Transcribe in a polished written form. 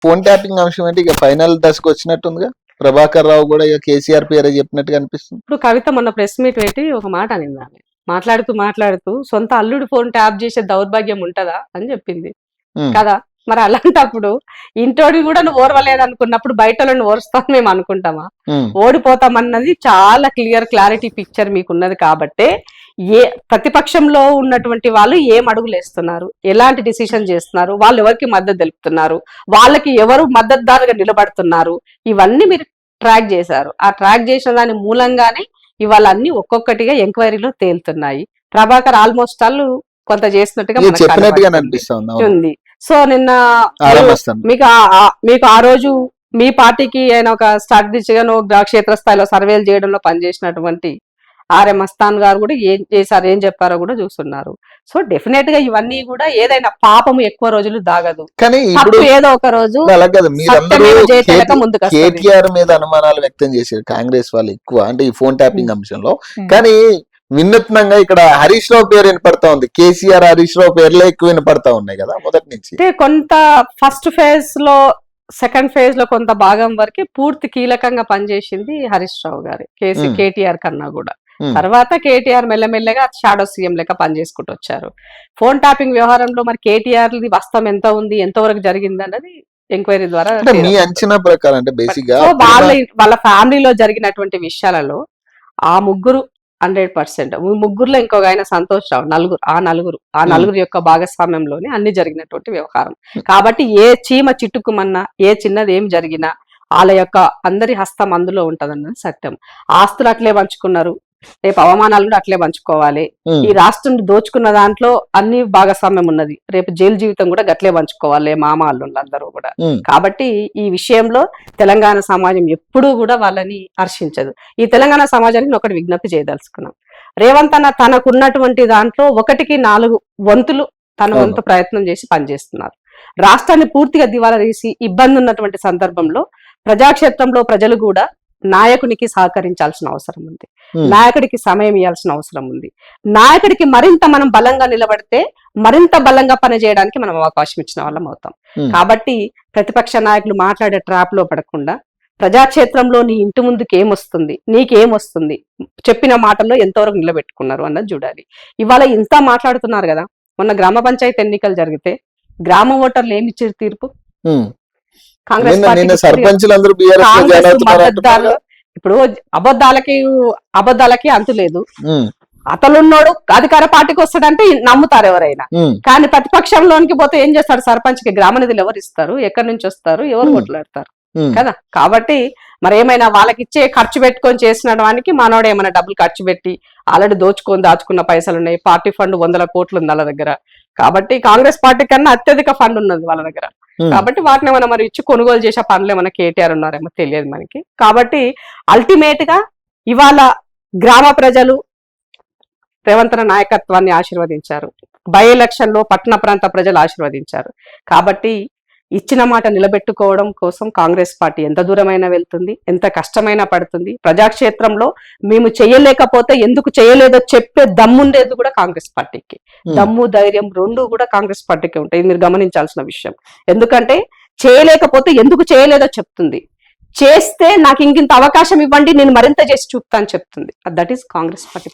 Phone tapping అంశం అంటే ఇక ఫైనల్ దశకు వచ్చినట్టుందిగా. ప్రభాకర్ రావు కూడా ఇక కేసీఆర్ పేరే చెప్పినట్టుగా అనిపిస్తుంది. ఇప్పుడు కవిత మొన్న ప్రెస్ మీట్ పెట్టి ఒక మాట అనింది. ఆమె మాట్లాడుతూ సొంత అల్లుడు ఫోన్ ట్యాప్ చేసే దౌర్భాగ్యం ఉంటదా అని చెప్పింది కదా. మరి అలాంటప్పుడు ఇంటోడి కూడా నువ్వు ఓర్వలేదు అనుకున్నప్పుడు బయట వాళ్ళని ఓరుస్తాం మేము అనుకుంటామా? ఓడిపోతామన్నది చాలా క్లారిటీ పిక్చర్ మీకున్నది కాబట్టే ప్రతిపక్షంలో ఉన్నటువంటి వాళ్ళు ఏం అడుగులు వేస్తున్నారు, ఎలాంటి డిసిషన్ చేస్తున్నారు, వాళ్ళు ఎవరికి మద్దతు తెలుపుతున్నారు, వాళ్ళకి ఎవరు మద్దతుదారుగా నిలబడుతున్నారు, ఇవన్నీ మీరు ట్రాక్ చేశారు. ఆ ట్రాక్ చేసిన దాని మూలంగానే ఇవాళ అన్ని ఒక్కొక్కటిగా ఎంక్వైరీలో తేలుతున్నాయి. ప్రభాకర్ ఆల్మోస్ట్ వాళ్ళు కొంత చేసినట్టుగా ఉంది. సో నిన్న మీకు ఆ రోజు మీ పార్టీకి ఆయన ఒక స్ట్రాటజీగా క్షేత్రస్థాయిలో సర్వేలు చేయడంలో పనిచేసినటువంటి ఆర్ఎం మస్తాన్ గారు కూడా ఏం చేశారు, ఏం చెప్పారో కూడా చూస్తున్నారు. సో డెఫినెట్ గా ఇవన్నీ కూడా ఏదైనా పాపం ఎక్కువ రోజులు దాగదు, కానీ ఏదో ఒక రోజు ముందుకు కేటీఆర్ మీద అనుమానాలు వ్యక్తం చేశారు కాంగ్రెస్ వాళ్ళు ఎక్కువ, అంటే ఈ ఫోన్ ట్యాపింగ్ అంశంలో. కానీ వినూత్నంగా ఇక్కడ హరీష్ రావు పేరు వినపడతా ఉంది, కేసీఆర్ హరీష్ రావు పేర్లే ఎక్కువ వినపడతా ఉన్నాయి కదా మొదటి నుంచి. అంటే కొంత ఫస్ట్ ఫేజ్ లో సెకండ్ ఫేజ్ లో కొంత భాగం వరకు పూర్తి కీలకంగా పనిచేసింది హరీష్ రావు గారు కేటీఆర్ కన్నా కూడా. తర్వాత కేటీఆర్ మెల్లమెల్లగా షాడో సీఎం లెక్క పనిచేసుకుంటూ వచ్చారు. ఫోన్ ట్యాపింగ్ వ్యవహారంలో మరి కేటీఆర్ వాస్తవం ఎంత ఉంది, ఎంతవరకు జరిగింది అన్నది ఎంక్వైరీ ద్వారా మీ అంచనా ప్రకారం అంటే బేసిక్ గా వాళ్ళ ఫ్యామిలీలో జరిగినటువంటి విషయాలలో ఆ ముగ్గురు 100%, ముగ్గురులో ఇంకొక ఆయన సంతోష్ రావు, నలుగురు యొక్క భాగస్వామ్యంలోనే అన్ని జరిగినటువంటి వ్యవహారం కాబట్టి ఏ చీమ చిట్టుకుమన్నా ఏ చిన్నది ఏం జరిగినా వాళ్ళ యొక్క అందరి హస్తం అందులో ఉంటదన్నది సత్యం. ఆస్తులు అట్లే పంచుకున్నారు, రేపు అవమానాలు కూడా అట్లే పంచుకోవాలి. ఈ రాష్ట్రం దోచుకున్న దాంట్లో అన్ని భాగస్వామ్యం ఉన్నది, రేపు జైలు జీవితం కూడా గట్లే పంచుకోవాలి మామ అల్లుళ్ళందరూ కూడా. కాబట్టి ఈ విషయంలో తెలంగాణ సమాజం ఎప్పుడూ కూడా వాళ్ళని హర్షించదు. ఈ తెలంగాణ సమాజానికి ఒకటి విజ్ఞప్తి చేయదలుచుకున్నాం. రేవంత్ అన్న తనకున్నటువంటి దాంట్లో 1కి 4 వంతులు తన వంతు ప్రయత్నం చేసి పనిచేస్తున్నారు. రాష్ట్రాన్ని పూర్తిగా దివాలా తీసి ఇబ్బంది ఉన్నటువంటి సందర్భంలో ప్రజాక్షేత్రంలో ప్రజలు కూడా నాయకునికి సహకరించాల్సిన అవసరం ఉంది, నాయకుడికి సమయం ఇవ్వాల్సిన అవసరం ఉంది. నాయకుడికి మరింత మనం బలంగా నిలబడితే మరింత బలంగా పనిచేయడానికి మనం అవకాశం ఇచ్చిన వాళ్ళం అవుతాం. కాబట్టి ప్రతిపక్ష నాయకులు మాట్లాడే ట్రాప్ లో పడకుండా ప్రజాక్షేత్రంలో నీ ఇంటి ముందుకు ఏమొస్తుంది, నీకేమొస్తుంది, చెప్పిన మాటల్లో ఎంతవరకు నిలబెట్టుకున్నారు అన్నది చూడాలి. ఇవాళ ఇంత మాట్లాడుతున్నారు కదా, మొన్న గ్రామ పంచాయతీ ఎన్నికలు జరిగితే గ్రామ ఓటర్లు ఏమి ఇచ్చారు తీర్పు? కాంగ్రెస్ ఇప్పుడు అబద్ధాలకి అంతు లేదు. అతలున్నోడు అధికార పార్టీకి వస్తాడంటే నమ్ముతారు ఎవరైనా, కానీ ప్రతిపక్షంలోనికి పోతే ఏం చేస్తాడు? సర్పంచ్ కి గ్రామ నిధులు ఎవరు ఇస్తారు, ఎక్కడి నుంచి వస్తారు, ఎవరు కొట్లాడతారు కదా. కాబట్టి మరి ఏమైనా వాళ్ళకి ఇచ్చే ఖర్చు పెట్టుకొని చేసిన వానికి మనోడు ఏమైనా డబ్బులు ఖర్చు పెట్టి ఆల్రెడీ దాచుకున్న పైసలు ఉన్నాయి, పార్టీ ఫండ్ 100 కోట్లు ఉంది వాళ్ళ దగ్గర. కాబట్టి కాంగ్రెస్ పార్టీ కన్నా అత్యధిక ఫండ్ ఉన్నది వాళ్ళ దగ్గర. కాబట్టి వాటిని ఏమైనా మరి ఇచ్చి కొనుగోలు చేసే పనులు ఏమైనా కేటీఆర్ ఉన్నారేమో తెలియదు మనకి. కాబట్టి అల్టిమేట్ గా ఇవాళ గ్రామ ప్రజలు రేవంత్ నాయకత్వాన్ని ఆశీర్వదించారు, బై ఎలక్షన్ లో పట్టణ ప్రాంత ప్రజలు ఆశీర్వదించారు. కాబట్టి ఇచ్చిన మాట నిలబెట్టుకోవడం కోసం కాంగ్రెస్ పార్టీ ఎంత దూరమైనా వెళ్తుంది, ఎంత కష్టమైనా పడుతుంది. ప్రజాక్షేత్రంలో మేము చేయలేకపోతే ఎందుకు చేయలేదో చెప్పే దమ్ముండేది కూడా కాంగ్రెస్ పార్టీకి. దమ్ము ధైర్యం రెండు కూడా కాంగ్రెస్ పార్టీకి ఉంటాయి, మీరు గమనించాల్సిన విషయం. ఎందుకంటే చేయలేకపోతే ఎందుకు చేయలేదో చెప్తుంది, చేస్తే నాకు ఇంకింత అవకాశం ఇవ్వండి నేను మరింత చేసి చూపుతా అని చెప్తుంది. That is Congress party.